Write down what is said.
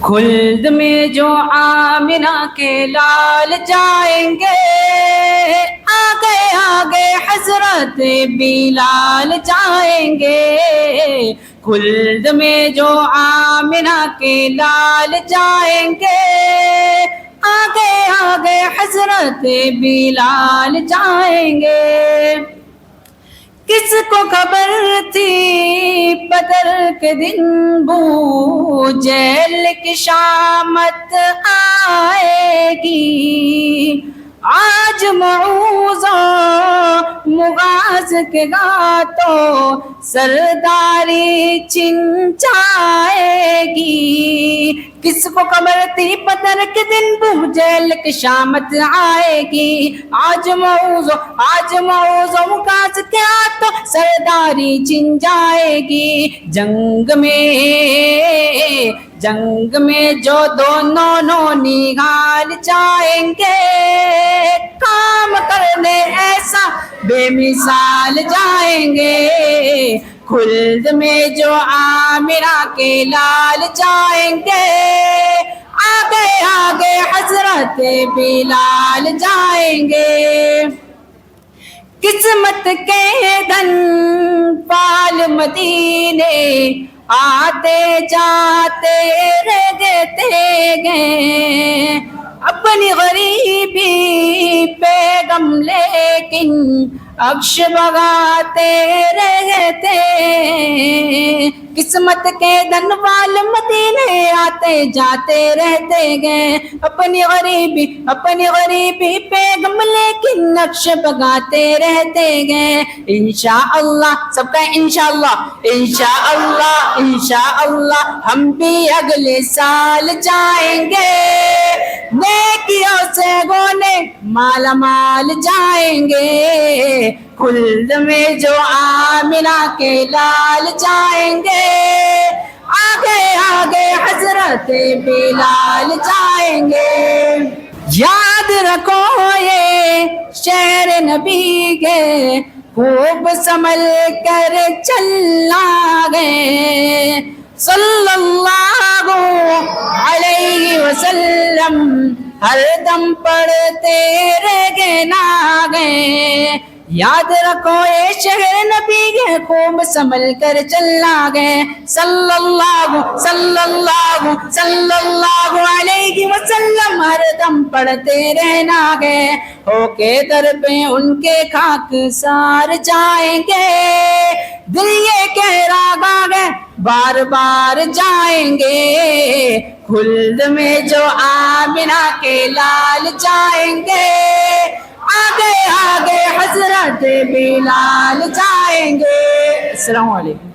خلد میں جو آمنہ کے لال جائیں گے، آگے آگے حضرت بلال جائیں گے۔ خلد میں جو آمنہ کے لال جائیں گے، آگے آگے حضرت بلال جائیں گے۔ کس کو خبر تھی بدر کے دن بو جہل کی شامت آئے گی، آج معوذ و مغاز کے گاتوں سرداری چھن جائے گی۔ کس کو خبر تھی بدر کے دن بو جہل کی شامت آئے گی، آج معوذ و مغاز کے گاتوں سرداری چھن جائے گی۔ جنگ میں جو دونوں نگال جائیں گے، کام کرنے ایسا بے مثال جائیں گے۔ خلد میں جو آمنہ کے لال جائیں گے، آگے آگے حضرت بلال جائیں گے۔ قسمت کے دھن پال مدینے آتے جاتے رہتے گئے، اپنی غریبی پہ غم لیکن عکش بگاتے رہتے۔ قسمت کے دھن پال مدینے آتے جاتے رہتے گئے، اپنی غریبی پہ غم لیکن نقش بگاتے رہتے گئے۔ انشاءاللہ سب کا انشاءاللہ انشاءاللہ انشاءاللہ ہم بھی اگلے سال جائیں گے، نیکیوں سے گونے مالا مال جائیں گے۔ خلد میں جو آمنہ کے لال جائیں گے، آگے آگے حضرت بلال جائیں گے۔ یاد رکھو یہ شہر نبی کے خوب سنبھل کر چلنا گے، صلی اللہ علیہ وسلم ہر دم پڑھتے رہنا گے۔ یاد رکھو اے شہر نبی کے خوب سنبھل کر چلنا گے، صلی اللہ علیہ وسلم ہر دم پڑھتے رہنا گے۔ ہو کے در پہ ان کے خاک سار جائیں گے، دل یہ کہہ رہا ہے بار بار جائیں گے۔ خلد میں جو آمنہ کے لال جائیں گے، آگے آگے حضرت بلال جائیں گے۔ السلام علیکم۔